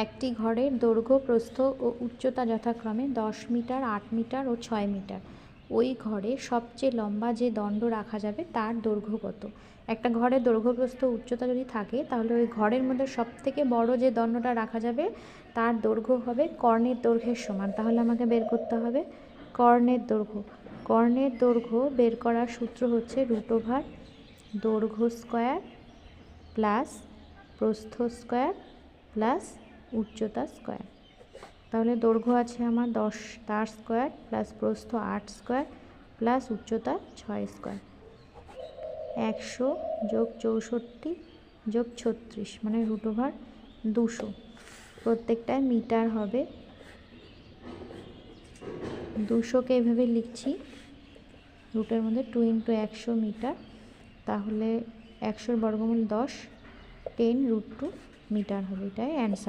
একটি ঘরের দৈর্ঘ্য প্রস্থ ও উচ্চতা যথাক্রমে 10 মিটার, 8 মিটার ও 6 মিটার। ওই ঘরে সবচেয়ে লম্বা যে দণ্ড রাখা যাবে তার দৈর্ঘ্য কত? একটা ঘরের দৈর্ঘ্য প্রস্থ উচ্চতা যদি থাকে তাহলে ওই ঘরের মধ্যে সবথেকে বড় যে দণ্ডটা রাখা যাবে তার দৈর্ঘ্য হবে কর্ণের দৈর্ঘ্যের সমান। তাহলে আমাকে বের করতে হবে কর্ণের দৈর্ঘ্য। কর্ণের দৈর্ঘ্য বের করার সূত্র হচ্ছে √ দৈর্ঘ্য স্কয়ার প্লাস প্রস্থ স্কয়ার প্লাস উচ্চতা স্কয়ার। তাহলে দৈর্ঘ্য আছে আমার 10 তার স্কয়ার প্লাস প্রস্থ 8 স্কয়ার প্লাস উচ্চতা 6 স্কয়ার। 100 যোগ 64 যোগ 36 মানে √ 200। প্রত্যেকটায় মিটার হবে। 200কে এভাবে লিখছি, রুটের মধ্যে 2 × 100 মিটার। তাহলে 100 বর্গমূল 10, 10 √2 মিটার হবে। এটাই অ্যান্সার।